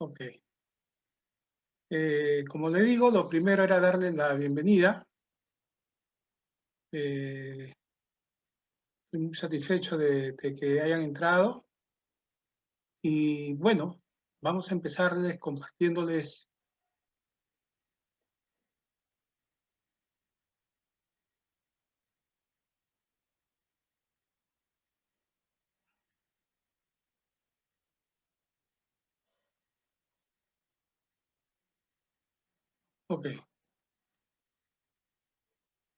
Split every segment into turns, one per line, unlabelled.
Ok. Como le digo, lo primero era darle la bienvenida. Estoy muy satisfecho de que hayan entrado. Y bueno, vamos a empezarles compartiéndoles. Ok.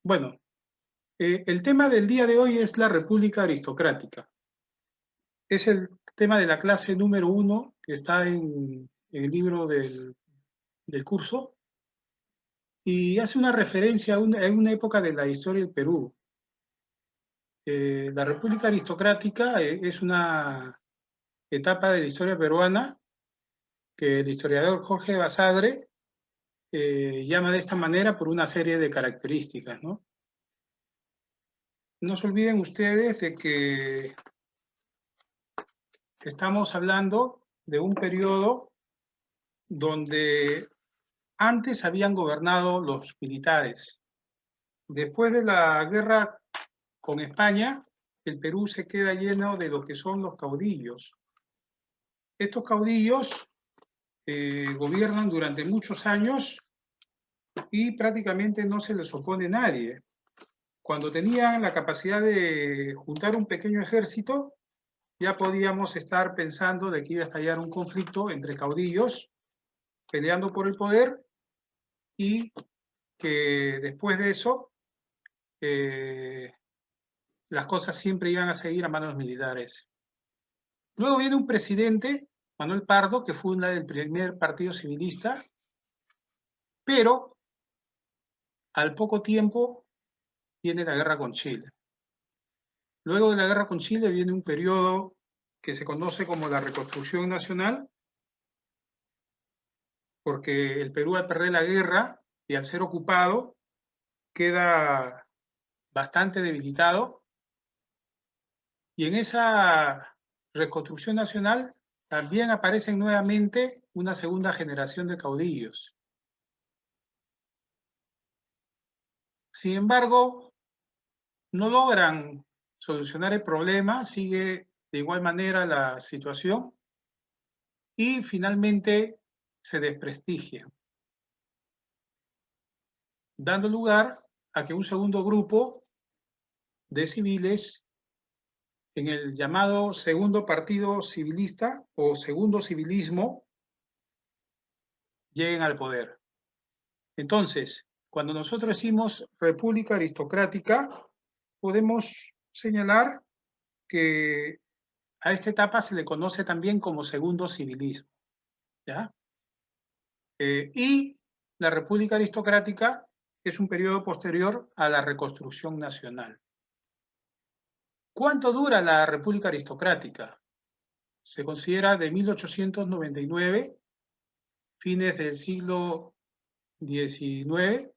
Bueno, el tema del día de hoy es la República Aristocrática. Es el tema de la clase número 1 que está en el libro del curso y hace una referencia a una época de la historia del Perú. La República Aristocrática es una etapa de la historia peruana que el historiador Jorge Basadre llama de esta manera por una serie de características, ¿no? No se olviden ustedes de que estamos hablando de un periodo donde antes habían gobernado los militares. Después de la guerra con España, el Perú se queda lleno de lo que son los caudillos. Estos caudillos gobiernan durante muchos años y prácticamente no se les opone nadie. Cuando tenían la capacidad de juntar un pequeño ejército, ya podíamos estar pensando de que iba a estallar un conflicto entre caudillos peleando por el poder y que después de eso las cosas siempre iban a seguir a manos militares. Luego viene un presidente, Manuel Pardo, que funda el primer partido civilista, pero al poco tiempo viene la guerra con Chile. Luego de la guerra con Chile viene un periodo que se conoce como la reconstrucción nacional, porque el Perú al perder la guerra y al ser ocupado queda bastante debilitado, y en esa reconstrucción nacional también aparecen nuevamente una segunda generación de caudillos. Sin embargo, no logran solucionar el problema, sigue de igual manera la situación y finalmente se desprestigia, dando lugar a que un segundo grupo de civiles en el llamado segundo partido civilista o segundo civilismo lleguen al poder. Entonces, cuando nosotros decimos república aristocrática, podemos señalar que a esta etapa se le conoce también como segundo civilismo, ¿ya? Y la república aristocrática es un periodo posterior a la reconstrucción nacional. ¿Cuánto dura la república aristocrática? Se considera de 1899, fines del siglo XIX,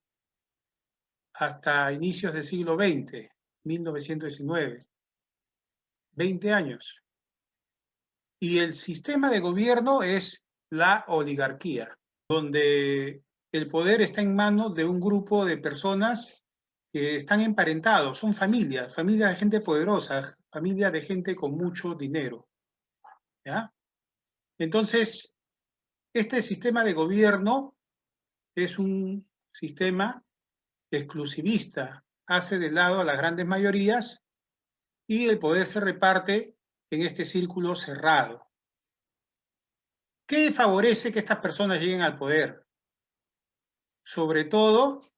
hasta inicios del siglo XX, 1919, 20 años. Y el sistema de gobierno es la oligarquía, donde el poder está en manos de un grupo de personas que están emparentados, son familias, familias de gente poderosa, familias de gente con mucho dinero, ¿ya? Entonces, este sistema de gobierno es un sistema exclusivista, hace de lado a las grandes mayorías y el poder se reparte en este círculo cerrado. ¿Qué favorece que estas personas lleguen al poder? Sobre todo,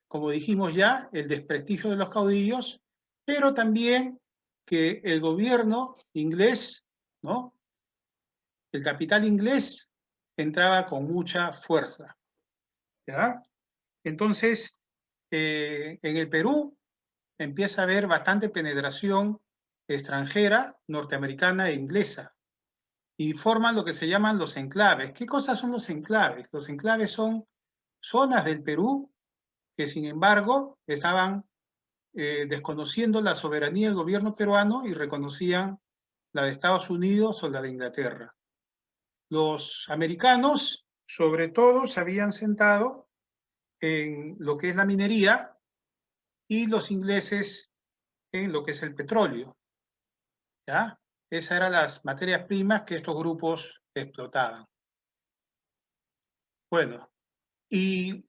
como dijimos ya, el desprestigio de los caudillos, pero también que el gobierno inglés, ¿no? El capital inglés entraba con mucha fuerza, ¿ya? Entonces, en el Perú empieza a haber bastante penetración extranjera, norteamericana e inglesa, y forman lo que se llaman los enclaves. ¿Qué cosas son los enclaves? Los enclaves son zonas del Perú que, sin embargo, estaban desconociendo la soberanía del gobierno peruano y reconocían la de Estados Unidos o la de Inglaterra. Los americanos, sobre todo, se habían sentado en lo que es la minería y los ingleses en lo que es el petróleo, ¿ya? Esas eran las materias primas que estos grupos explotaban. Bueno, y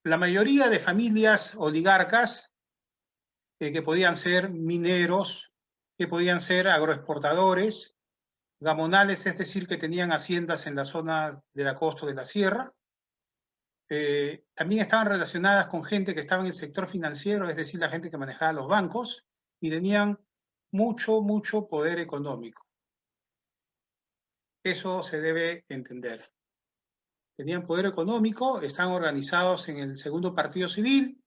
la mayoría de familias oligarcas que podían ser mineros, que podían ser agroexportadores, gamonales, es decir, que tenían haciendas en la zona de la costa de la sierra. También estaban relacionadas con gente que estaba en el sector financiero, es decir, la gente que manejaba los bancos, y tenían mucho poder económico. Eso se debe entender. Tenían poder económico, estaban organizados en el segundo partido civil,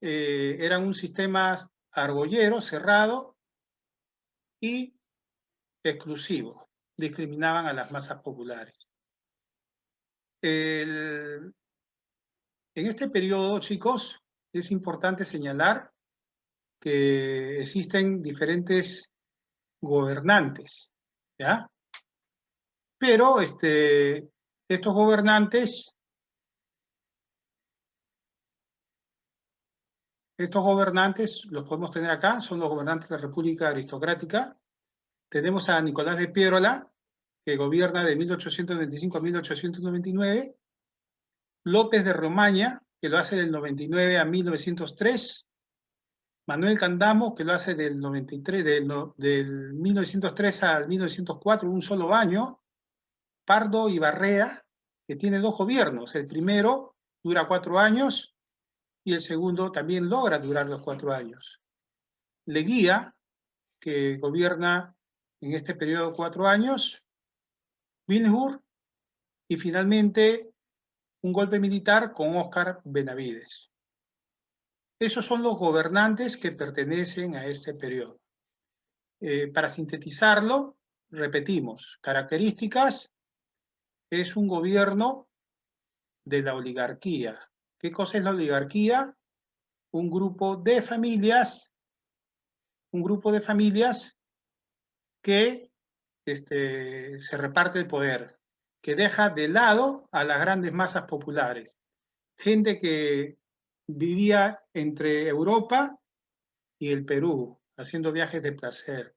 eran un sistema argollero, cerrado y exclusivo. Discriminaban a las masas populares. En este periodo, chicos, es importante señalar que existen diferentes gobernantes, ¿ya? Pero estos gobernantes los podemos tener acá, son los gobernantes de la República Aristocrática. Tenemos a Nicolás de Piérola, que gobierna de 1895 a 1899, López de Romaña, que lo hace del 99 a 1903, Manuel Candamo, que lo hace del 93, del 1903 al 1904, un solo año, Pardo y Barrea, que tiene 2 gobiernos, el primero dura 4 años y el segundo también logra durar los 4 años. Leguía, que gobierna en este periodo 4 años, Wilbur, y finalmente un golpe militar con Óscar Benavides. Esos son los gobernantes que pertenecen a este periodo. Para sintetizarlo, repetimos, características, es un gobierno de la oligarquía. ¿Qué cosa es la oligarquía? Un grupo de familias que se reparte el poder, que deja de lado a las grandes masas populares. Gente que vivía entre Europa y el Perú, haciendo viajes de placer.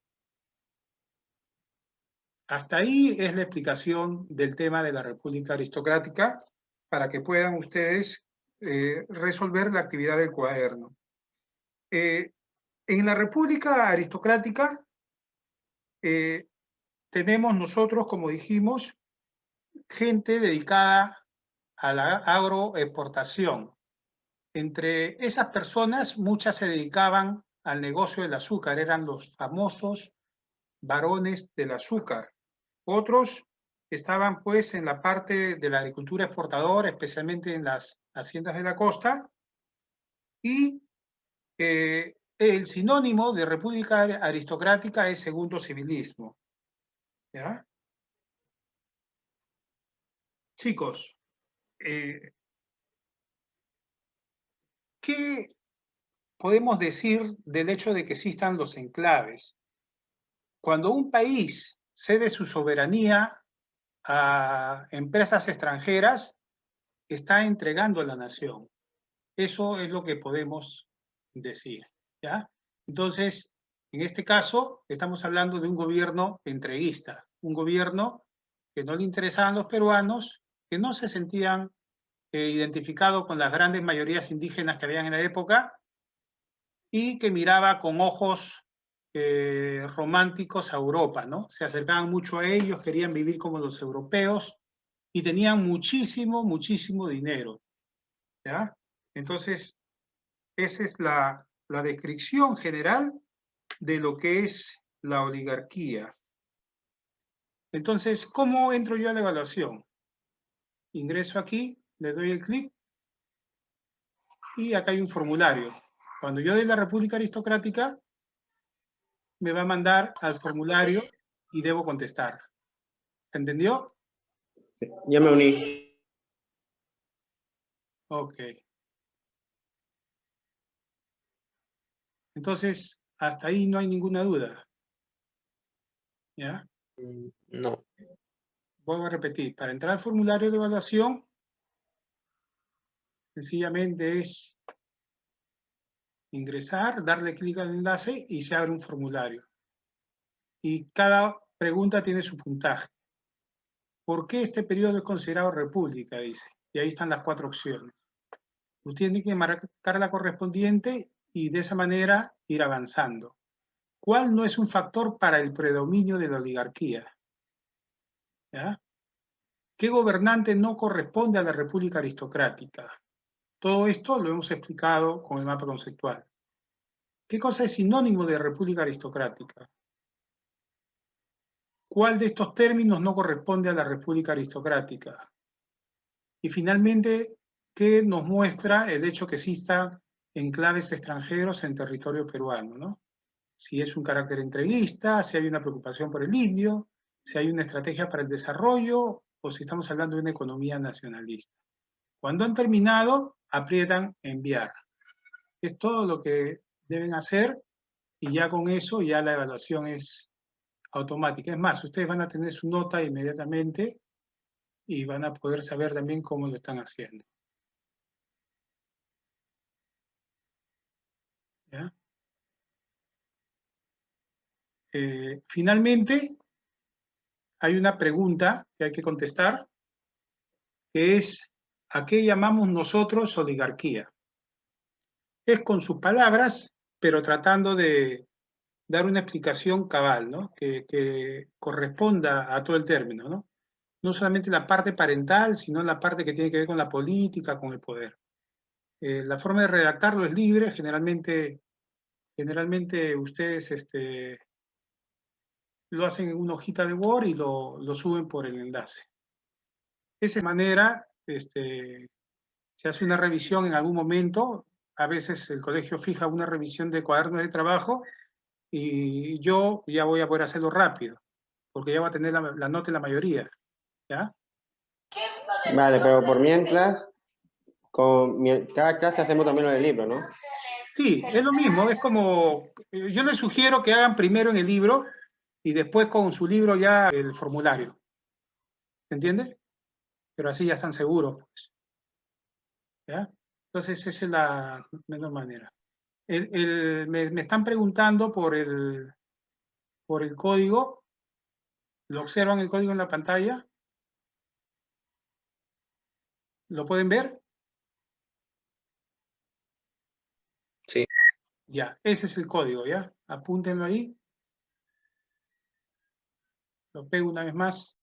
Hasta ahí es la explicación del tema de la República Aristocrática para que puedan ustedes resolver la actividad del cuaderno. En la República Aristocrática tenemos nosotros, como dijimos, gente dedicada a la agroexportación. Entre esas personas, muchas se dedicaban al negocio del azúcar, eran los famosos varones del azúcar. Otros estaban pues en la parte de la agricultura exportadora, especialmente en las haciendas de la costa, y el sinónimo de república aristocrática es segundo civilismo. ¿Ya? Chicos, ¿qué podemos decir del hecho de que existan los enclaves? Cuando un país cede su soberanía a empresas extranjeras, está entregando a la nación. Eso es lo que podemos decir, ¿ya? Entonces, en este caso, estamos hablando de un gobierno entreguista, un gobierno que no le interesaban los peruanos, que no se sentían identificados con las grandes mayorías indígenas que habían en la época y que miraba con ojos románticos a Europa, ¿no? Se acercaban mucho a ellos, querían vivir como los europeos y tenían muchísimo dinero, ¿ya? Entonces, esa es la descripción general de lo que es la oligarquía. Entonces, ¿cómo entro yo a la evaluación? Ingreso aquí, le doy el clic y acá hay un formulario. Cuando yo dé la República Aristocrática, me va a mandar al formulario y debo contestar. ¿Se entendió?
Sí, ya me uní.
Ok. Entonces, hasta ahí no hay ninguna duda. ¿Ya?
No.
vuelvo a repetir, para entrar al formulario de evaluación, sencillamente es ingresar, darle clic al enlace y se abre un formulario. Y cada pregunta tiene su puntaje. ¿Por qué este periodo es considerado república? Dice. Y ahí están las 4 opciones. Usted tiene que marcar la correspondiente y de esa manera ir avanzando. ¿Cuál no es un factor para el predominio de la oligarquía? ¿Ya? ¿Qué gobernante no corresponde a la república aristocrática? Todo esto lo hemos explicado con el mapa conceptual. ¿Qué cosa es sinónimo de república aristocrática? ¿Cuál de estos términos no corresponde a la república aristocrática? Y finalmente, ¿qué nos muestra el hecho que existan enclaves extranjeros en territorio peruano, ¿no? Si es un carácter entreguista, si hay una preocupación por el indio, si hay una estrategia para el desarrollo o si estamos hablando de una economía nacionalista. Cuando han terminado, aprietan enviar. Es todo lo que deben hacer y ya con eso ya la evaluación es automática. Es más, ustedes van a tener su nota inmediatamente y van a poder saber también cómo lo están haciendo. ¿Ya? Finalmente, hay una pregunta que hay que contestar, que es, ¿a qué llamamos nosotros oligarquía? Es con sus palabras, pero tratando de dar una explicación cabal, ¿no? Que corresponda a todo el término, ¿no? No solamente la parte parental, sino la parte que tiene que ver con la política, con el poder. La forma de redactarlo es libre, generalmente ustedes lo hacen en una hojita de Word y lo suben por el enlace. De esa manera, se hace una revisión en algún momento, a veces el colegio fija una revisión de cuadernos de trabajo y yo ya voy a poder hacerlo rápido, porque ya va a tener la nota en la mayoría, ¿ya?
Vale, pero por mientras, cada clase hacemos también lo del libro, ¿no?
Sí, es lo mismo, es como, yo les sugiero que hagan primero en el libro y después con su libro ya el formulario, ¿se entiende? Pero así ya están seguros, pues, ¿ya? Entonces esa es la mejor manera. Me están preguntando por el código. ¿Lo observan el código en la pantalla? ¿Lo pueden ver?
Sí.
Ya, ese es el código, ¿ya? Apúntenlo ahí. Lo pego una vez más.